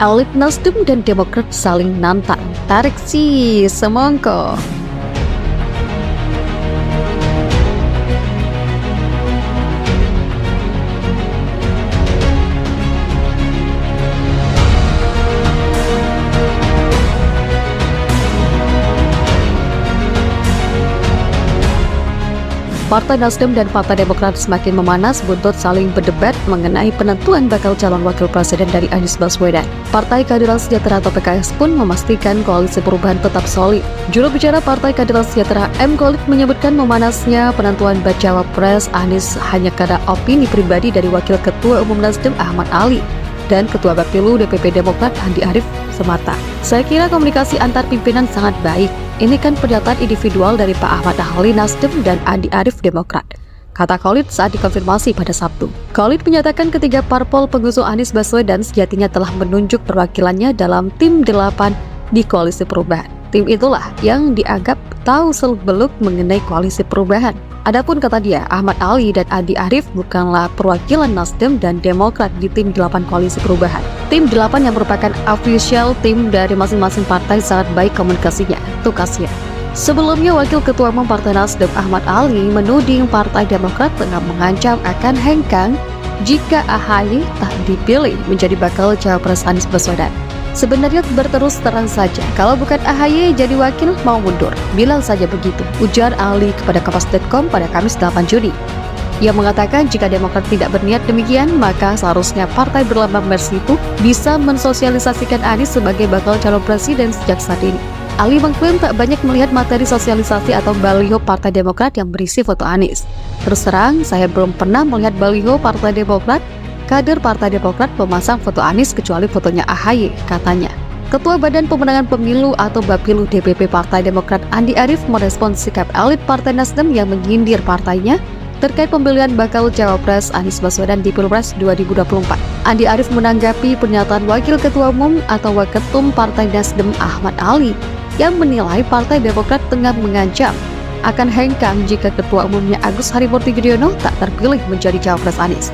Elit Nasdem dan Demokrat saling nantang. Tarik sih semongko. Partai Nasdem dan Partai Demokrat semakin memanas buntut saling berdebat mengenai penentuan bakal calon wakil presiden dari Anies Baswedan. Partai Keadilan Sejahtera atau PKS pun memastikan koalisi perubahan tetap solid. Juru bicara Partai Keadilan Sejahtera M. Khalid menyebutkan memanasnya penentuan bacawa pres Anies hanya karena opini pribadi dari Wakil Ketua Umum Nasdem Ahmad Ali dan Ketua Bapilu DPP Demokrat Andi Arief semata. Saya kira komunikasi antar pimpinan sangat baik. Ini kan pernyataan individual dari Pak Ahmad Ali Nasdem dan Andi Arief Demokrat, kata Khalid saat dikonfirmasi pada Sabtu. Khalid menyatakan ketiga parpol pengusung Anies Baswedan sejatinya telah menunjuk perwakilannya dalam tim 8 di koalisi perubahan. Tim itulah yang dianggap tahu seluk-beluk mengenai koalisi perubahan. Adapun kata dia, Ahmad Ali dan Andi Arief bukanlah perwakilan Nasdem dan Demokrat di tim 8 koalisi perubahan. Tim 8 yang merupakan official tim dari masing-masing partai sangat baik komunikasinya, tukasnya. Sebelumnya, Wakil Ketua Umum Partai Nasdem Ahmad Ali menuding Partai Demokrat tengah mengancam akan hengkang jika AHY tak dipilih menjadi bakal cawapres Anies Baswedan. Sebenarnya berterus terang saja, kalau bukan AHY jadi wakil mau mundur, bilang saja begitu, ujar Ali kepada Kompas.com pada Kamis 8 Juni. Ia mengatakan jika Demokrat tidak berniat demikian, maka seharusnya partai berlambang Mercy itu bisa mensosialisasikan Anies sebagai bakal calon presiden sejak saat ini. Ali mengklaim tak banyak melihat materi sosialisasi atau baliho Partai Demokrat yang berisi foto Anies. Terus terang, saya belum pernah melihat baliho Partai Demokrat, kader Partai Demokrat memasang foto Anies kecuali fotonya AHY, katanya. Ketua Badan Pemenangan Pemilu atau Bapilu DPP Partai Demokrat Andi Arief merespons sikap elit Partai Nasdem yang menyindir partainya terkait pemilihan bakal cawapres Anies Baswedan di Pilpres 2024. Andi Arief menanggapi pernyataan Wakil Ketua Umum atau Waketum Partai Nasdem Ahmad Ali yang menilai Partai Demokrat tengah mengancam akan hengkang jika Ketua Umumnya Agus Harimurti Yudhoyono tak terpilih menjadi cawapres Anies.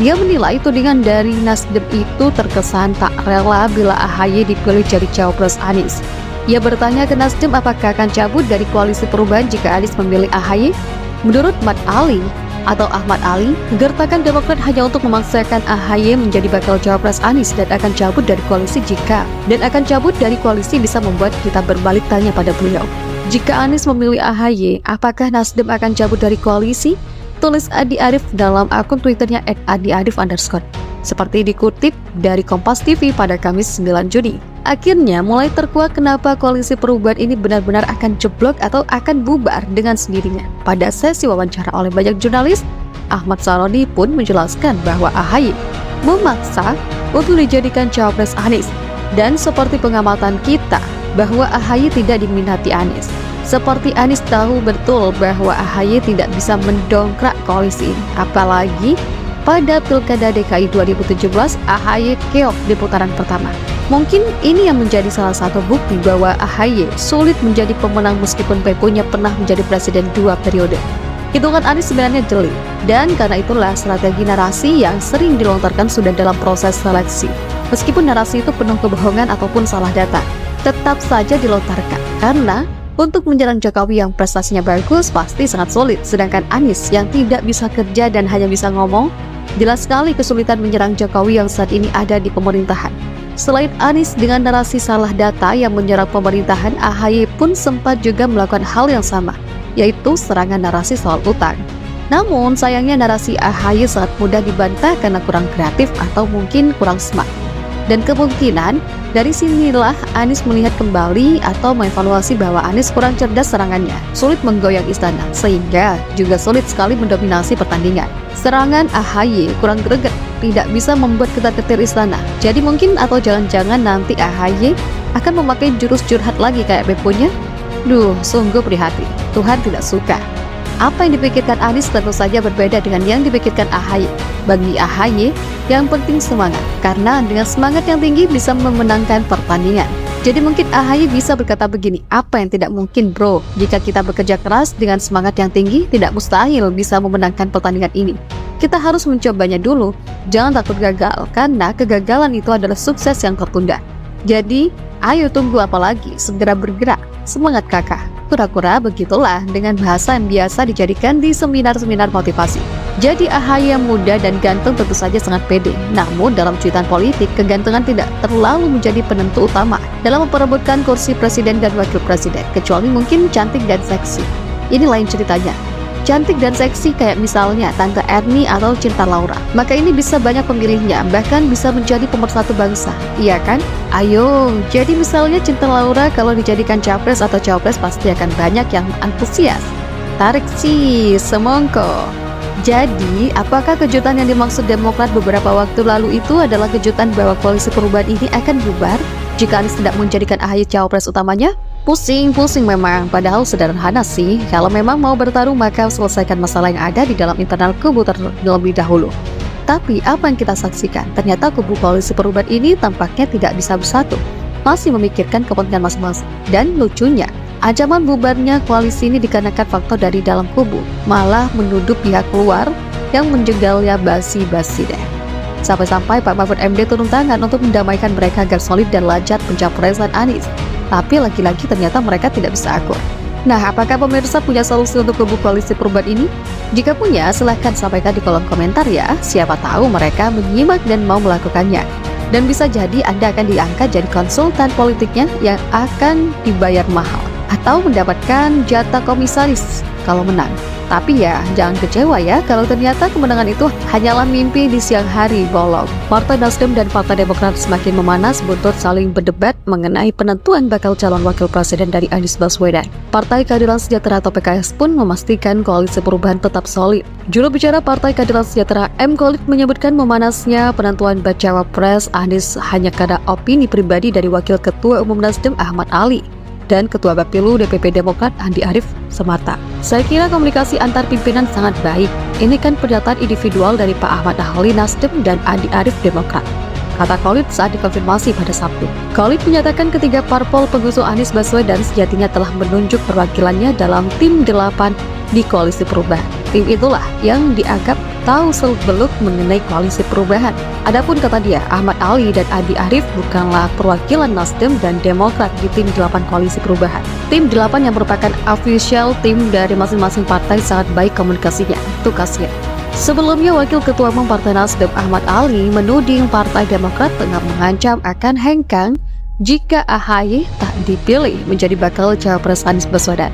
Dia menilai tudingan dari Nasdem itu terkesan tak rela bila AHY dipilih jadi cawapres Anies. Ia bertanya ke Nasdem apakah akan cabut dari koalisi perubahan jika Anies memilih AHY. Menurut Ahmad Ali, gertakan Demokrat hanya untuk memaksakan AHY menjadi bakal cawapres Anies dan akan cabut dari koalisi bisa membuat kita berbalik tanya pada beliau. Jika Anies memilih AHY, apakah Nasdem akan cabut dari koalisi? Tulis Andi Arief dalam akun Twitternya @andiarif_. Seperti dikutip dari Kompas TV pada Kamis 9 Juni. Akhirnya mulai terkuak kenapa koalisi perubahan ini benar-benar akan jeblok atau akan bubar dengan sendirinya. Pada sesi wawancara oleh banyak jurnalis, Ahmad Saroni pun menjelaskan bahwa AHY memaksa untuk dijadikan cawapres Anies. Dan seperti pengamatan kita, bahwa AHY tidak diminati Anies. Seperti Anies tahu betul bahwa AHY tidak bisa mendongkrak koalisi ini. Apalagi pada Pilkada DKI 2017, AHY keok di putaran pertama. Mungkin ini yang menjadi salah satu bukti bahwa AHY sulit menjadi pemenang meskipun Pepunya pernah menjadi presiden 2 periode. Hitungan Anies sebenarnya jeli, dan karena itulah strategi narasi yang sering dilontarkan sudah dalam proses seleksi. Meskipun narasi itu penuh kebohongan ataupun salah data, tetap saja dilontarkan, karena untuk menyerang Jokowi yang prestasinya bagus pasti sangat sulit, sedangkan Anies yang tidak bisa kerja dan hanya bisa ngomong, jelas sekali kesulitan menyerang Jokowi yang saat ini ada di pemerintahan. Selain Anies dengan narasi salah data yang menyerang pemerintahan, AHY pun sempat juga melakukan hal yang sama, yaitu serangan narasi soal utang. Namun sayangnya narasi AHY sangat mudah dibantah karena kurang kreatif atau mungkin kurang smart. Dan kemungkinan dari sinilah Anies melihat kembali atau mengevaluasi bahwa Anies kurang cerdas serangannya, sulit menggoyang istana, sehingga juga sulit sekali mendominasi pertandingan. Serangan AHY kurang greget, tidak bisa membuat ketar-ketir istana. Jadi mungkin atau jangan-jangan nanti AHY akan memakai jurus curhat lagi kayak Pepunya. Duh, sungguh prihatin. Tuhan tidak suka. Apa yang dipikirkan Anies tentu saja berbeda dengan yang dipikirkan AHY. Bagi AHY, yang penting semangat, karena dengan semangat yang tinggi bisa memenangkan pertandingan. Jadi mungkin AHY bisa berkata begini, apa yang tidak mungkin bro? Jika kita bekerja keras dengan semangat yang tinggi, tidak mustahil bisa memenangkan pertandingan ini. Kita harus mencobanya dulu, jangan takut gagal, karena kegagalan itu adalah sukses yang tertunda. Jadi, ayo tunggu apa lagi, segera bergerak, semangat kakak. Kura-kura begitulah dengan bahasa yang biasa dijadikan di seminar-seminar motivasi. Jadi AHY yang muda dan ganteng tentu saja sangat pede. Namun dalam cuitan politik, kegantengan tidak terlalu menjadi penentu utama dalam memperebutkan kursi presiden dan wakil presiden, kecuali mungkin cantik dan seksi. Ini lain ceritanya. Cantik dan seksi kayak misalnya Tante Erni atau Cinta Laura, maka ini bisa banyak pemilihnya, bahkan bisa menjadi pemersatu bangsa, iya kan? Ayo, jadi misalnya Cinta Laura kalau dijadikan capres atau cawapres pasti akan banyak yang antusias. Tarik sih, semongko. Jadi, apakah kejutan yang dimaksud Demokrat beberapa waktu lalu itu adalah kejutan bahwa koalisi perubahan ini akan bubar jika Anies tidak menjadikan AHY cawapres utamanya? Pusing memang, padahal sederhana sih. Kalau memang mau bertarung maka selesaikan masalah yang ada di dalam internal kubu terlebih dahulu. Tapi apa yang kita saksikan? Ternyata kubu koalisi perubahan ini tampaknya tidak bisa bersatu, masih memikirkan kepentingan masing-masing. Dan lucunya, ancaman bubarnya koalisi ini dikarenakan faktor dari dalam kubu, malah menuduh pihak luar yang menjegalnya basi-basi deh. Sampai-sampai Pak Mahfud MD turun tangan untuk mendamaikan mereka agar solid dan lancar pencapresan Anies. Tapi lagi-lagi ternyata mereka tidak bisa akur. Nah, apakah pemirsa punya solusi untuk kubu koalisi perubahan ini? Jika punya, silahkan sampaikan di kolom komentar ya. Siapa tahu mereka menyimak dan mau melakukannya. Dan bisa jadi Anda akan diangkat jadi konsultan politiknya yang akan dibayar mahal, atau mendapatkan jatah komisaris kalau menang. Tapi ya, jangan kecewa ya kalau ternyata kemenangan itu hanyalah mimpi di siang hari bolong. Partai Nasdem dan Partai Demokrat semakin memanas buntut saling berdebat mengenai penentuan bakal calon wakil presiden dari Anies Baswedan. Partai Keadilan Sejahtera atau PKS pun memastikan koalisi perubahan tetap solid. Juru bicara Partai Keadilan Sejahtera M. Khalid menyebutkan memanasnya penentuan bacawa pres Anies hanya karena opini pribadi dari Wakil Ketua Umum Nasdem Ahmad Ali dan Ketua Bapilu DPP Demokrat Andi Arief semata. Saya kira komunikasi antar pimpinan sangat baik. Ini kan pernyataan individual dari Pak Ahmad Ali Nasdem dan Andi Arief Demokrat, kata Khalid saat dikonfirmasi pada Sabtu. Khalid menyatakan ketiga parpol pengusung Anies Baswedan sejatinya telah menunjuk perwakilannya dalam tim 8 di koalisi perubahan. Tim itulah yang dianggap tahu seluk-beluk mengenai koalisi perubahan. Adapun kata dia, Ahmad Ali dan Andi Arief bukanlah perwakilan Nasdem dan Demokrat di tim 8 koalisi perubahan. Tim 8 yang merupakan official tim dari masing-masing partai sangat baik komunikasinya. Itu kasihan. Sebelumnya, Wakil Ketua Umum Partai Nasdem Ahmad Ali menuding Partai Demokrat tengah mengancam akan hengkang jika AHY tak dipilih menjadi bakal cawapres Anies Baswedan.